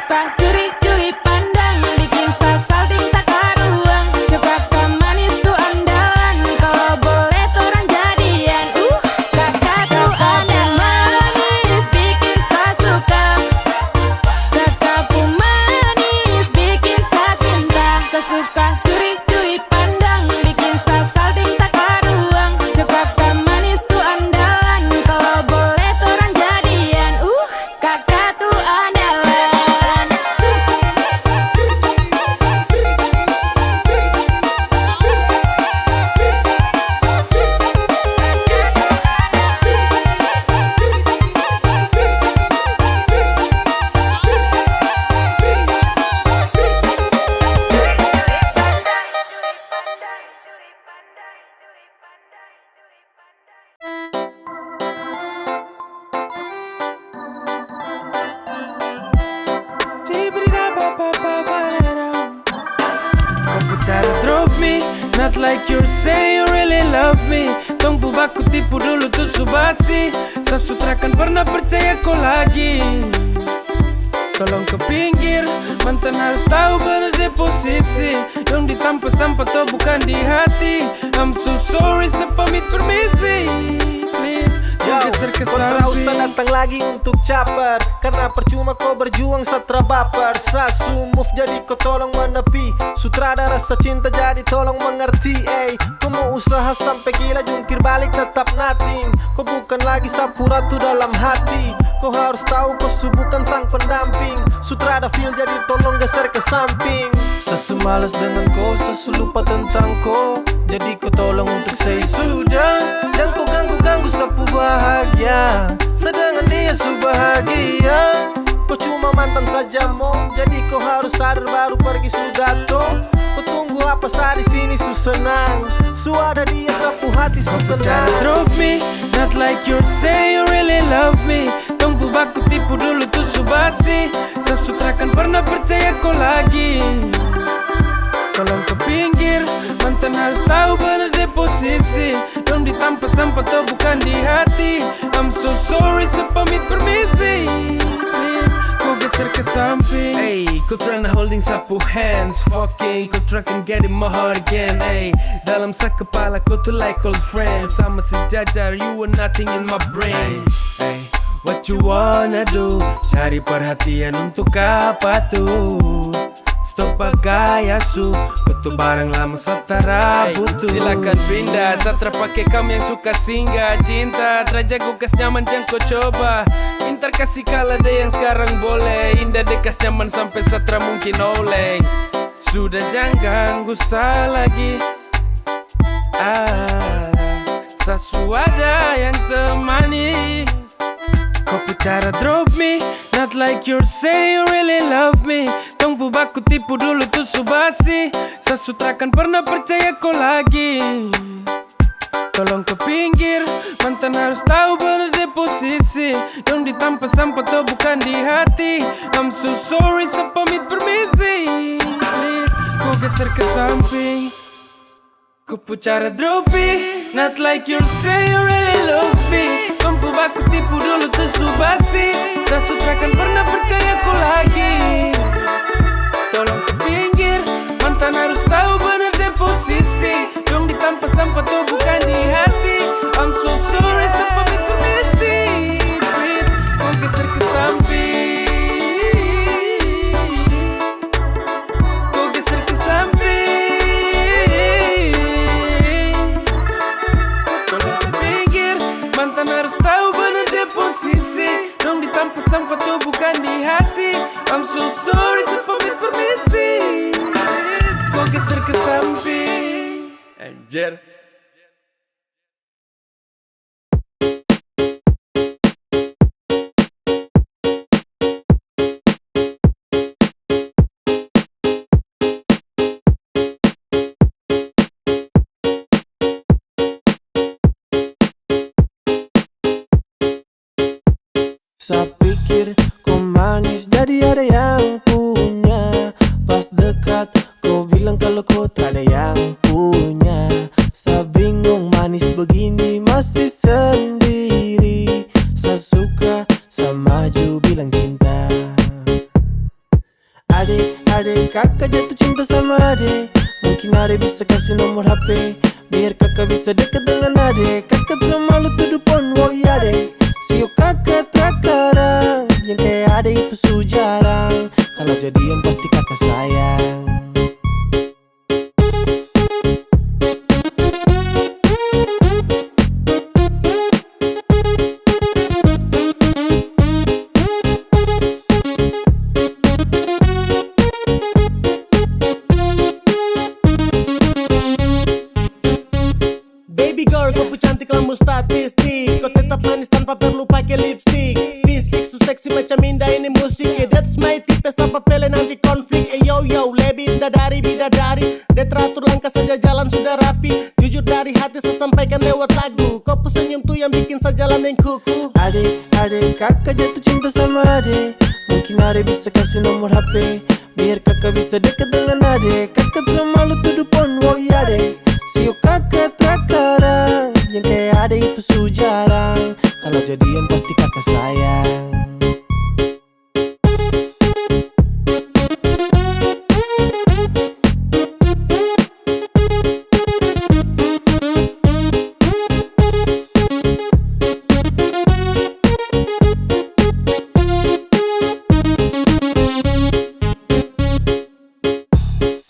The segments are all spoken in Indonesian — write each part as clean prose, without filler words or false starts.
suka curi-curi pandang, bikin salting tak karuang. Suka kau manis tuh andalan, kalau boleh tuh orang jadian. Kakak tuh andalan, manis bikin saya suka. Kakak pun manis bikin saya cinta. Saya suka curi-curi pandang, bikin salting tak karuang. Suka kau manis tuh andalan, kalau boleh tuh orang jadian. Kakak tuh andalan. Kau cara drop me, not like you say you really love me. Tunggu baku tipu dulu tuh subasi. Sasutra kan pernah percaya kau lagi. Tolong ke pinggir, mantan harus tahu benar di posisi. Yang ditampa sampah tuh bukan di hati. I'm so sorry, sepamit permisi. Please, jangan geser ke kau tak usah samping. datang lagi untuk caper, karena percuma kau berjuang setra baper. Sasu move jadi kau tolong menepi. Sutradara rasa cinta jadi tolong mengerti. Kau mau usaha sampai gila jungkir balik tetap nothing. Kau bukan lagi sapu ratu dalam hati. Kau harus tahu kau bukan sang pendamping. Sutradara feel jadi tolong geser ke samping. Sasu malas dengan kau, sasu lupa tentang kau. Jadi kau tolong untuk say sudah. Jangan kau ganggu-ganggu sapu bahagia. Sedangkan dia su bahagia. Kau cuma mantan saja mo, jadi kau harus sadar baru pergi sudah toh. Kau tunggu apa saat di sini su senang. Su ada dia sapu hati su Jangan tenang. drop me, not like you say you really love me. Tunggu baku tipu dulu tuh subasi. Sasutra kan pernah percaya kau lagi. Tolong ke pinggir, mantan harus tahu benar di posisi. Yang ditampa sampah tuh bukan di hati. I'm so sorry, sepamit permisi. Please, kau geser ke samping. Hey, kau tryna holding sapu hands. Fucking, kau try can get in my heart again. Hey, dalam sak kepala kau tuh like old friends. Sama sejajar, you were nothing in my brain. Hey, what you wanna do? Cari perhatian untuk apa tuh? Stop gaya su, betul barang lama setara butuh. Silakan pindah, satra pakai kamu yang suka singgah. Cinta, terjago kas nyaman jangan kau coba. Pintar kasih kalah deh yang sekarang boleh. Indah deh kas nyaman sampai satra mungkin oleng. Sudah jangan ganggu saya lagi. Sasu ada yang temani. Kau cara drop me, not like you say you really love me. Tunggu baku tipu dulu tuh subasi. Sasutra kan pernah percaya kau lagi. Tolong ke pinggir, mantan harus tahu benar di posisi. Yang ditampa sampah tuh bukan di hati. I'm so sorry, sepamit permisi. Please, kau geser ke samping. Kau cara drop me, not like you say you really love me. Tunggu baku tipu dulu tuh subasi. Sasutra kan pernah percaya kau lagi. Tolong ke pinggir, mantan harus tahu benar di posisi. Yang ditampa sampah tuh bukan di hati. I'm so sorry, sepamit permisi. Please, kau geser ke samping. Kau geser ke samping. Tolong ke pinggir, mantan harus tahu benar di posisi. Yang ditampa sampah tuh bukan di hati. I'm so sorry, sepamit permisi. Kau geser ke samping. Anjir. Saya pikir kau manis jadi ada yang punya. Pas dekat kau bilang kalau kau tak ada yang punya. Saya bingung manis begini masih sendiri. Saya suka, saya maju bilang cinta. kakak jatuh cinta sama ade, mungkin ade bisa kasih nomor HP biar kakak bisa deket dengan ade. Kakak terlalu tuduh pon, woi ade. Sio kakak terkadang yang kayak ade itu su jarang. Kalau jadian pasti kakak sayang. Baby girl, kau pu cantik lampu statistik. Kau tetap manis tanpa perlu pakai lipstick. Fisik su seksi macam indah ini musik. That's my tipe, apa pele nanti konflik. Yo yo, lebih indah dari bidadari. Dia teratur langkah saja jalan sudah rapi. Jujur dari hati saya sampaikan lewat lagu. Kau pu senyum tuh yang bikin saya jalan yang kuku. Ade, kakak jatuh cinta sama ade, mungkin ade bisa kasih nomor HP biar kakak bisa deket dengan ade. Kakak terlalu tuduh pon, woi ade. Sio kakak terkadang yang kayak ade itu su jarang. Kalau jadian pasti kakak sayang.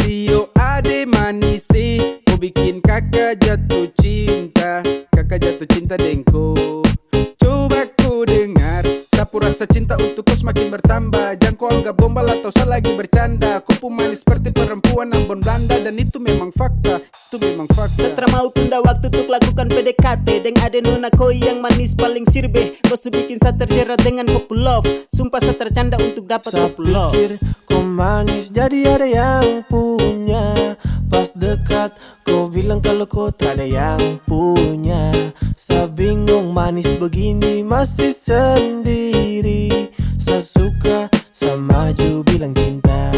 Sio ade manis kau bikin kakak jatuh cinta. Kakak jatuh cinta dengko. Coba kau dengar, sapu rasa cinta untuk kau semakin bertambah. Jangan kau anggap gombal atau saya lagi bercanda. Kau pun manis seperti perempuan Ambon Belanda. Dan itu memang fakta, itu memang fakta. Setelah mau tunda waktu untuk lakukan PDKT Deng ade nona koi yang manis paling sirbe. Kau bikin saya terjerat dengan kopu love. Sumpah saya tercanda untuk dapat Saya kopu love. pikir kau manis jadi ada yang punya. Pas dekat kau bilang kalau kau tak ada yang punya. Saya bingung manis begini masih sendiri. Saya suka, saya maju bilang cinta.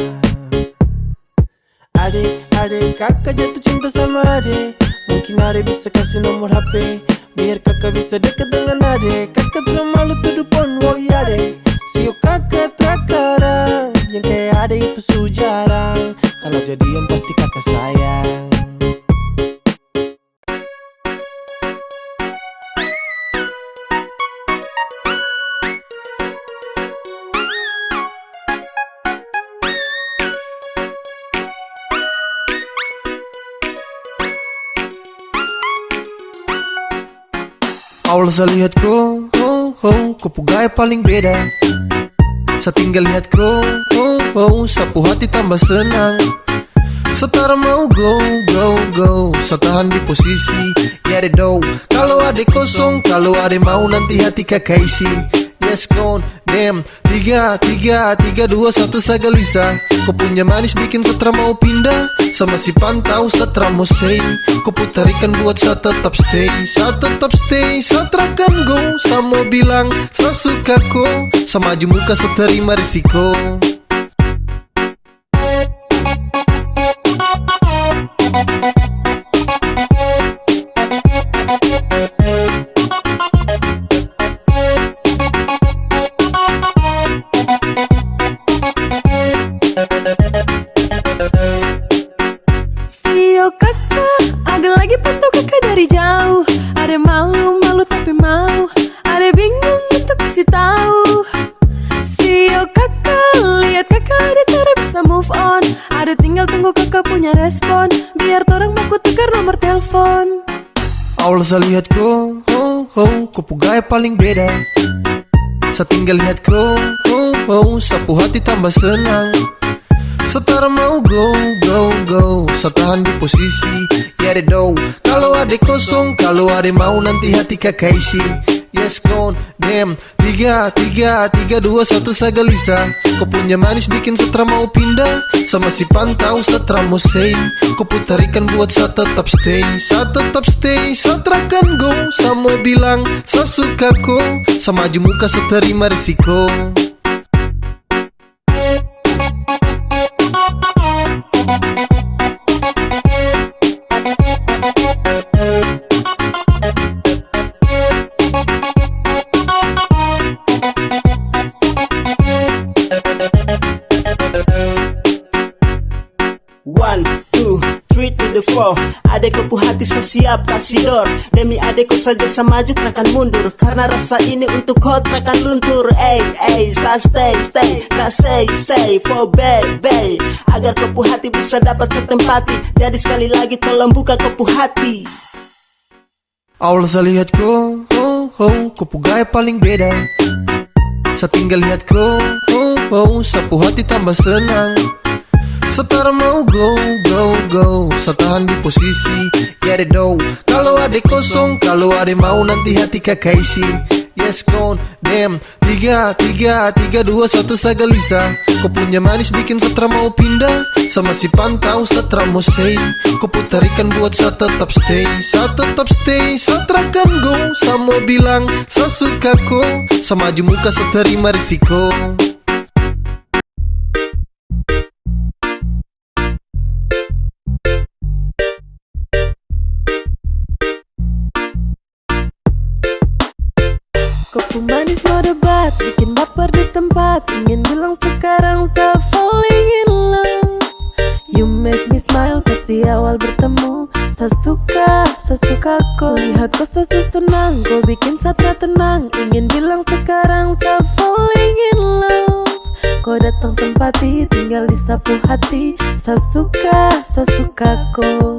Ade, kakak jatuh cinta sama ade, mungkin ade bisa kasih nomor HP biar kakak bisa deket dengan ade. Kakak terlalu tuduh pon, woi ade. Sio kakak terkadang yang kayak ade itu su jarang. Kalau jadian pasti kakak sayang. Awal saya lihat kau, kau pu gaya paling beda. Saya tinggal lihat kau, sapu hati tambah senang. Setara mau go, saya tahan di posisi. Ya deh do, kalau ade kosong, kalau ade mau nanti hati kakak isi. Yes gone, damn, 3, 2, 1 saya gelisah. Kau punya manis bikin setra mau pindah. Sama si pantau setra mau say. Kau putarikan buat saya tetap stay. Saya tetap stay, saya terakan go. Saya mau bilang, saya suka kau. Saya maju muka, saya terima risiko. Sio kakak, ada lagi pantau kakak dari jauh. Ada malu tapi mau. Ada bingung untuk kasih tahu. Sio kakak, lihat kakak ada cara bisa move on. Ada tinggal tunggu kakak punya respon. Biar orang mau ku tukar nomor telepon. Awal saya lihat kau, kau pu gaya paling beda. Saya tinggal lihat kau, sapu hati tambah senang. Setara mau go, saya tahan di posisi. Ya deh do, kalau ade kosong, kalau ade mau nanti hati kakak isi. Yes gone, damn, 3, 2, 1 saya gelisah. Kau punya manis bikin setra mau pindah. Sama si pantau setra mau say. Kau putarikan buat saya tetap stay. Saya tetap stay, saya terakan go. Saya mau bilang, saya suka kau. Saya maju muka, saya terima risiko. adekku hati so siap kasih door. Demi adekku saja sama maju takkan mundur, karena rasa ini untuk kau takkan luntur. Sa stay, tak say for baby, agar kepu hati bisa dapat setempati. Jadi sekali lagi tolong buka kepu hati. Awal saya lihat kau, kepu gaya paling beda. Saya tinggal lihat kau, sapu hati tambah senang. Setara mau go, saya tahan di posisi. Ya deh do, kalau ada kosong, kalau ada mau nanti hati kakak isi. Yes gone, damn. 3, 2, 1 saya gelisah. Kau punya manis bikin setra mau pindah. Sama si pantau setra mau say. Kau putarikan buat saya tetap stay. Setra kan go. Saya mau bilang, saya suka kau. Sama maju muka saya terima risiko. Kopi manis no debat, bikin baper di tempat. Ingin bilang sekarang saya falling in love. You make me smile pas di awal bertemu. Saya suka kau. Lihat kau sesi senang, kau bikin saya tenang. Ingin bilang sekarang saya falling in love. Kau datang tempati, tinggal disapu hati. Saya suka kau.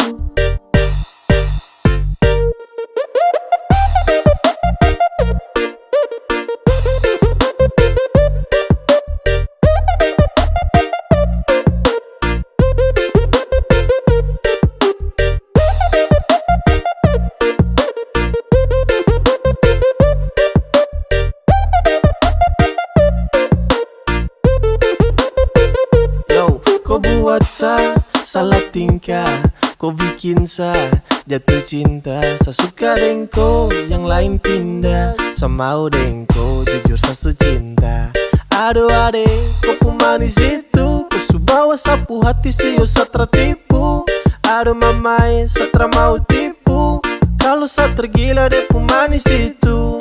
Kau buat salah tingkah, kau bikin jatuh cinta. Saya suka dengko, yang lain pindah. Saya mau dengko, jujur saya cinta. Aduh ade, kau pemanis itu. Kau subawa sapu hati siyo saya tertipu. Aduh mamai, saya mau tipu. Kalau saya tergila deh pemanis itu.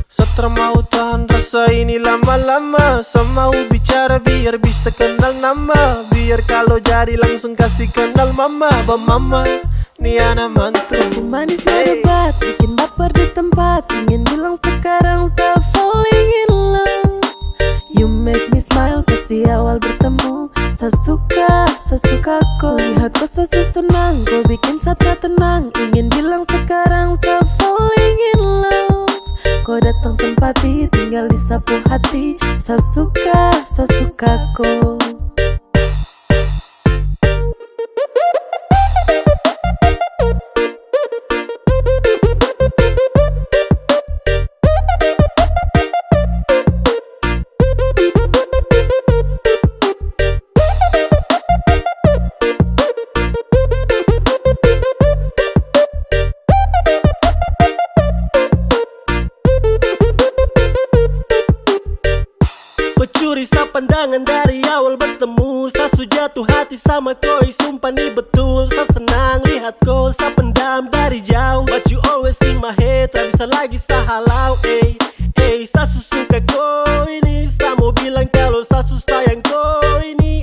Saya mau tahan rasa ini lama-lama. Saya mau bicara biar bisa kenal nama. Biar kalau jadi langsung kasih kenal mama. Mama, ni anak mantu. Manis no debat, bikin baper di tempat. Ingin bilang sekarang saya falling in love. You make me smile pas di awal bertemu. Saya suka kau. Lihat kau sesi senang, kau bikin saya tenang. Ingin bilang sekarang saya falling in love. Kau datang tempati, tinggal disapu hati. Saya suka kau. Curi sa pandangan dari awal bertemu. Sa jatuh hati sama koi, sumpah nih betul. Sa senang lihat kau, sa pendam dari jauh. But you always in my head, tak bisa lagi sa halau. Sa suka kau ini. Sa mau bilang kalau sa sayang kau ini.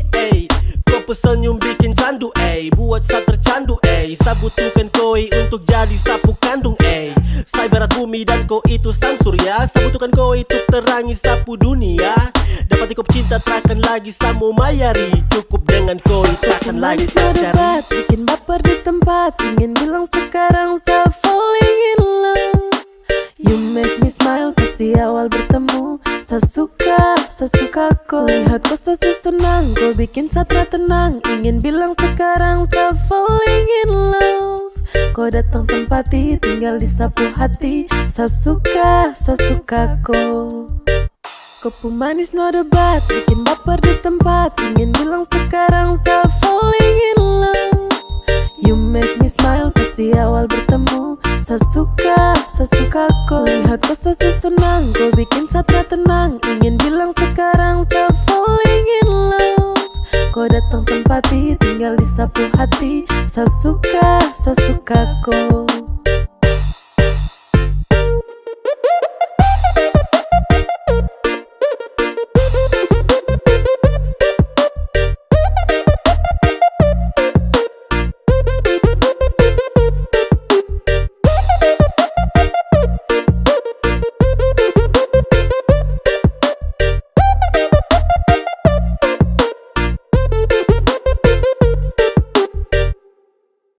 Kau pesenyum bikin candu, buat sa tercandu. Sa butuhkan koi untuk jadi sapu kandung. Sa ibarat bumi dan kau itu sang surya. Sa butuhkan kau itu terangi sapu dunia. Dapat ikut cinta takkan lagi samu mayari. Cukup dengan koi takkan lagi pacaran. Bikin baper di tempat. Ingin bilang sekarang saya falling in love. You make me smile pas di awal bertemu. Saya suka kau. Lihat kau sesi senang, kau bikin saya tenang. Ingin bilang sekarang saya falling in love. Kau datang tempati, tinggal disapu hati. Saya suka kau. Kopi manis no debat, bikin baper di tempat. Ingin bilang sekarang saya falling in love. You make me smile pas di awal bertemu. Saya suka kau. Lihat kau sesi senang, kau bikin saya tenang. Ingin bilang sekarang saya falling in love. Kau datang tempati, tinggal disapu hati. Saya suka kau.